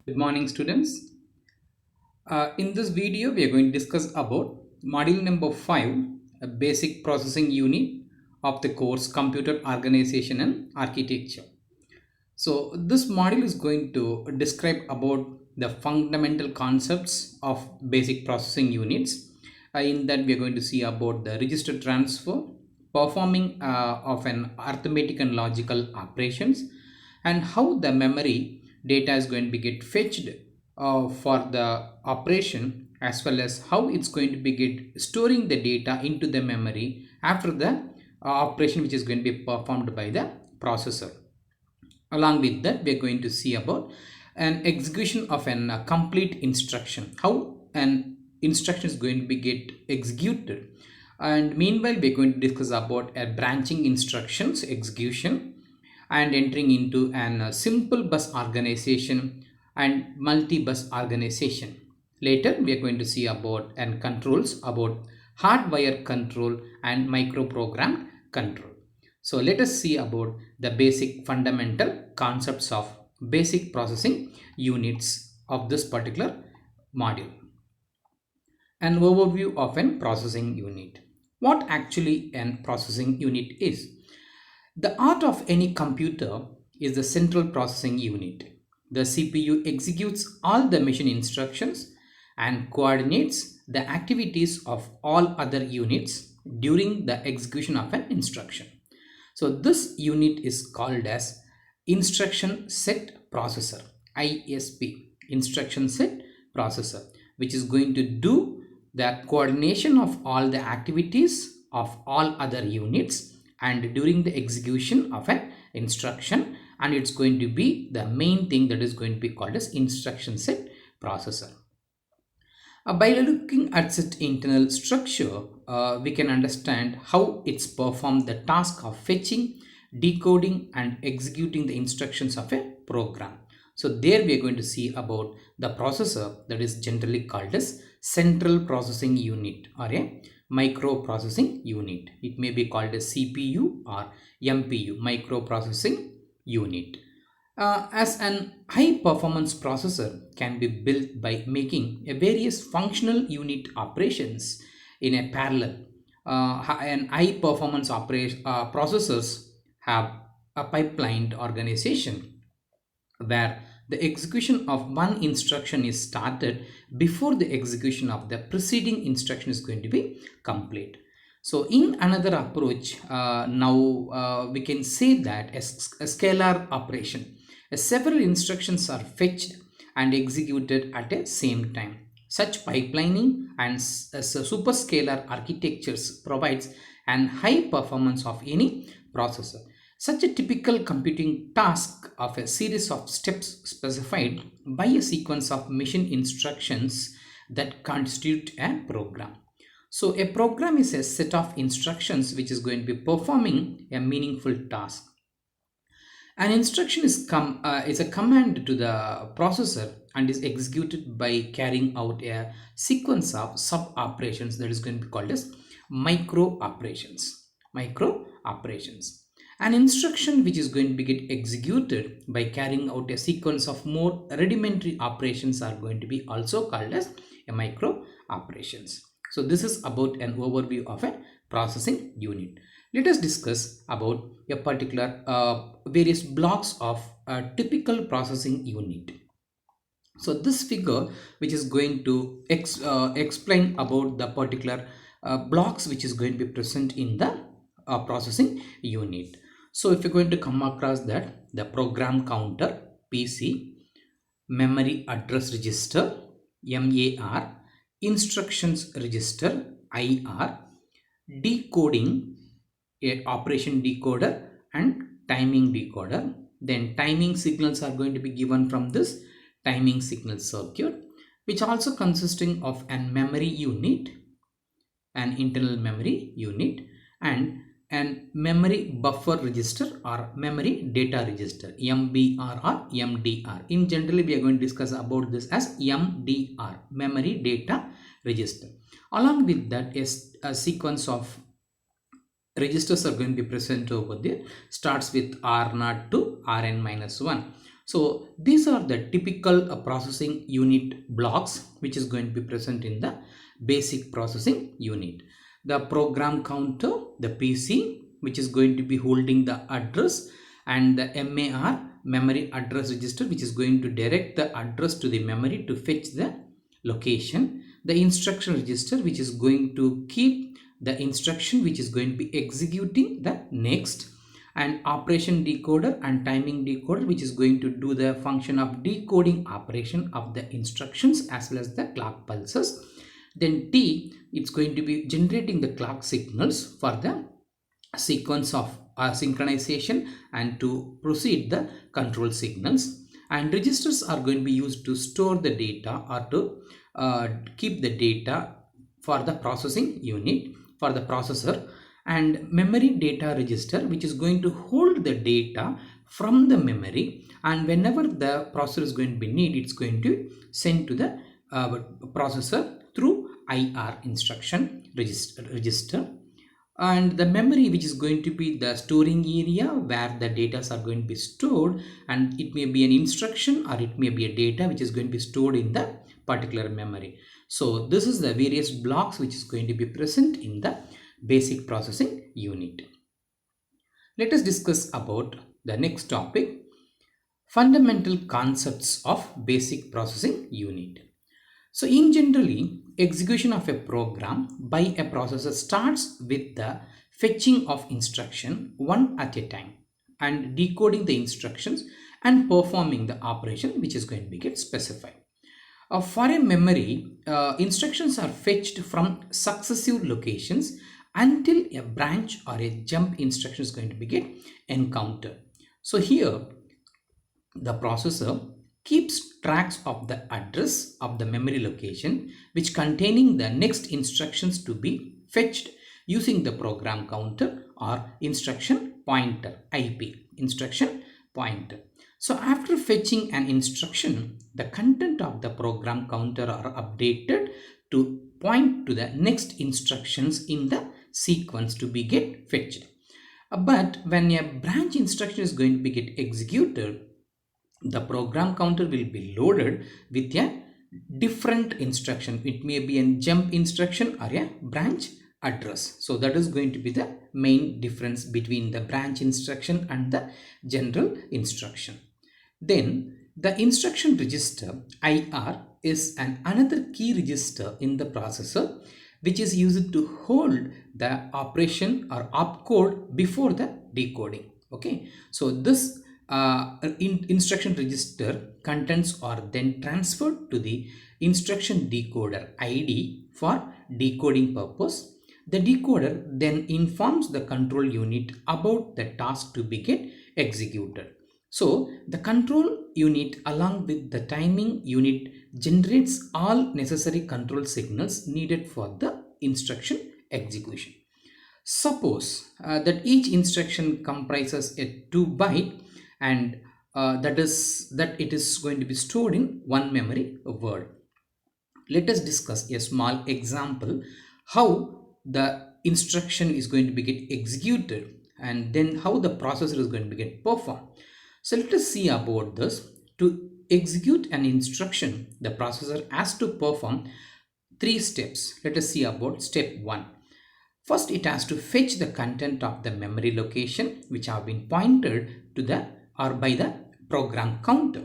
Good morning, students. In this video, we are going to discuss about module number 5, a basic processing unit of the course Computer Organization and Architecture. So this module is going to describe about the fundamental concepts of basic processing units. In that, we are going to see about the register transfer, performing of an arithmetic and logical operations, and how the memory data is going to be get fetched for the operation, as well as how it's going to be get storing the data into the memory after the operation which is going to be performed by the processor. Along with that, we are going to see about an execution of an complete instruction, how an instruction is going to be get executed. And meanwhile, we are going to discuss about a branching instructions execution and entering into an simple bus organization and multi-bus organization. Later, we are going to see about and controls about hardwire control and microprogram control. So let us see about the basic fundamental concepts of basic processing units of this particular module. An overview of an processing unit. What actually an processing unit is? The art of any computer is the central processing unit. The CPU executes all the machine instructions and coordinates the activities of all other units during the execution of an instruction. So this unit is called as instruction set processor, ISP, instruction set processor, which is going to do the coordination of all the activities of all other units and during the execution of an instruction, and it's going to be the main thing that is going to be called as instruction set processor. By looking at its internal structure, we can understand how it's performed the task of fetching, decoding and executing the instructions of a program. So there we are going to see about the processor that is generally called as central processing unit or a microprocessing unit. It may be called as CPU or MPU, microprocessing unit. As an high performance processor can be built by making a various functional unit operations in a parallel. And high performance processors have a pipelined organization where the execution of one instruction is started before the execution of the preceding instruction is going to be complete. So in another approach, now we can say that a scalar operation, several instructions are fetched and executed at the same time. Such pipelining and superscalar architectures provides an high performance of any processor. Such a typical computing task of a series of steps specified by a sequence of machine instructions that constitute a program. So a program is a set of instructions which is going to be performing a meaningful task. An instruction is a command to the processor and is executed by carrying out a sequence of sub operations that is going to be called as micro operations. Micro operations. An instruction which is going to be get executed by carrying out a sequence of more rudimentary operations are going to be also called as a micro operations. So this is about an overview of a processing unit. Let us discuss about a particular various blocks of a typical processing unit. So this figure which is going to explain about the particular blocks which is going to be present in the processing unit. So if you're going to come across that, the program counter PC, memory address register MAR, instructions register IR, decoding a operation decoder and timing decoder. Then timing signals are going to be given from this timing signal circuit, which also consisting of an memory unit, an internal memory unit, and an memory buffer register or memory data register, MBR or MDR. In generally, we are going to discuss about this as MDR, memory data register. Along with that is a sequence of registers are going to be present over there. Starts with R0 to Rn minus 1. So these are the typical processing unit blocks which is going to be present in the basic processing unit. The program counter, the PC, which is going to be holding the address, and the MAR, memory address register, which is going to direct the address to the memory to fetch the location. The instruction register, which is going to keep the instruction which is going to be executing the next, and operation decoder and timing decoder, which is going to do the function of decoding operation of the instructions as well as the clock pulses. Then T, it's going to be generating the clock signals for the sequence of synchronization and to proceed the control signals. And registers are going to be used to store the data or to keep the data for the processing unit, for the processor. And memory data register, which is going to hold the data from the memory, and whenever the processor is going to be need, it's going to send to the processor through IR instruction register. And the memory, which is going to be the storing area where the data are going to be stored, and it may be an instruction or it may be a data which is going to be stored in the particular memory. So this is the various blocks which is going to be present in the basic processing unit. Let us discuss about the next topic, fundamental concepts of basic processing unit. So in generally, execution of a program by a processor starts with the fetching of instruction one at a time and decoding the instructions and performing the operation which is going to be get specified. For a memory, instructions are fetched from successive locations until a branch or a jump instruction is going to be get encountered. So here the processor keeps tracks of the address of the memory location which containing the next instructions to be fetched using the program counter or instruction pointer, IP, instruction pointer. So after fetching an instruction, the content of the program counter are updated to point to the next instructions in the sequence to be get fetched. But when a branch instruction is going to be get executed, the program counter will be loaded with a different instruction. It may be a jump instruction or a branch address. So that is going to be the main difference between the branch instruction and the general instruction. Then the instruction register IR is another key register in the processor which is used to hold the operation or opcode before the decoding. Okay, so this instruction register contents are then transferred to the instruction decoder ID for decoding purpose. The decoder then informs the control unit about the task to be get executed. So the control unit along with the timing unit generates all necessary control signals needed for the instruction execution. Suppose that each instruction comprises a 2 byte and that it is going to be stored in one memory word. Let us discuss a small example how the instruction is going to be get executed and then how the processor is going to be get performed. So let us see about this. To execute an instruction, the processor has to perform 3 steps. Let us see about step 1. First, it has to fetch the content of the memory location which have been pointed to the or by the program counter.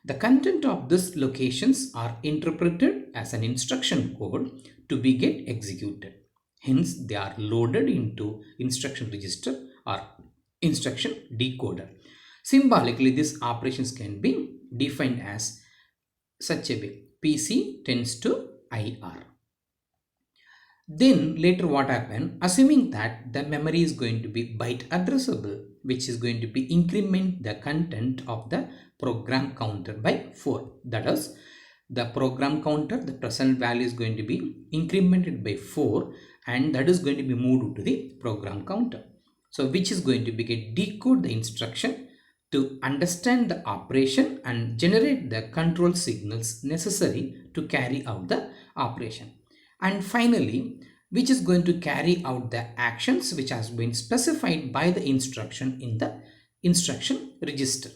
The content of these locations are interpreted as an instruction code to be get executed. Hence, they are loaded into instruction register or instruction decoder. Symbolically, these operations can be defined as such a way. PC tends to IR. Then later what happened, assuming that the memory is going to be byte addressable, which is going to be increment the content of the program counter by 4. That is, the program counter, the present value is going to be incremented by 4 and that is going to be moved to the program counter. So which is going to be get decode the instruction to understand the operation and generate the control signals necessary to carry out the operation. And finally, which is going to carry out the actions which has been specified by the instruction in the instruction register.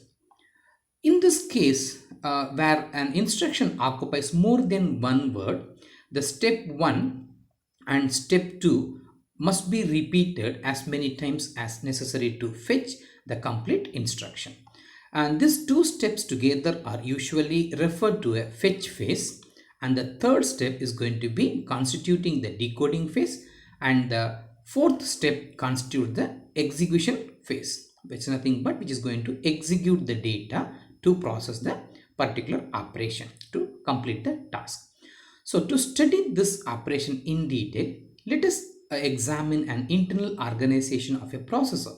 In this case, where an instruction occupies more than one word, the step 1 and step 2 must be repeated as many times as necessary to fetch the complete instruction. And these two steps together are usually referred to a fetch phase, and the third step is going to be constituting the decoding phase, and the fourth step constitutes the execution phase, which is nothing but which is going to execute the data to process the particular operation to complete the task. So to study this operation in detail, let us examine an internal organization of a processor.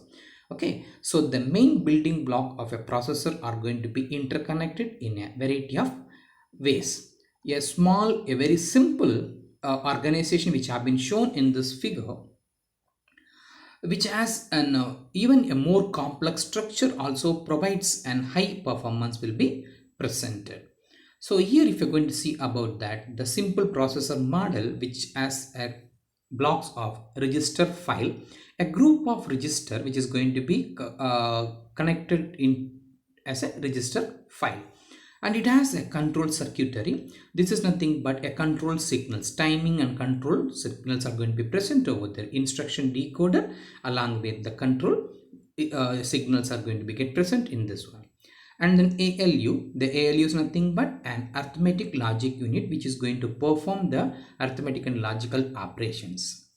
Okay, so the main building block of a processor are going to be interconnected in a variety of ways. A very simple organization which have been shown in this figure, which has an even a more complex structure, also provides an high performance will be presented. So here if you're going to see about that, the simple processor model which has a blocks of register file, a group of register which is going to be connected in as a register file, and it has a control circuitry. This is nothing but a control signals, timing and control signals are going to be present over there. Instruction decoder along with the control signals are going to be get present in this one. And then ALU, the ALU is nothing but an arithmetic logic unit which is going to perform the arithmetic and logical operations.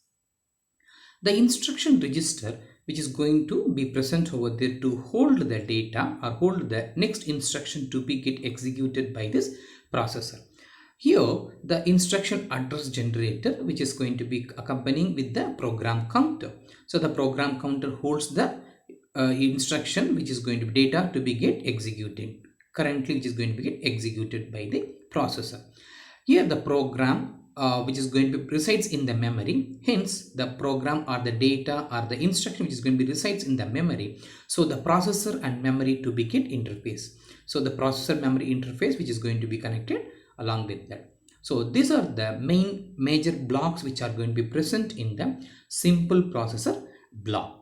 The instruction register which is going to be present over there to hold the data or hold the next instruction to be get executed by this processor. Here the instruction address generator which is going to be accompanying with the program counter. So the program counter holds the instruction which is going to be data to be get executed currently, which is going to be get executed by the processor. Here the program which is going to be resides in the memory, hence the program or the data or the instruction which is going to be resides in the memory. So the processor and memory to be get interface. So the processor memory interface which is going to be connected along with that. So these are the main major blocks which are going to be present in the simple processor block.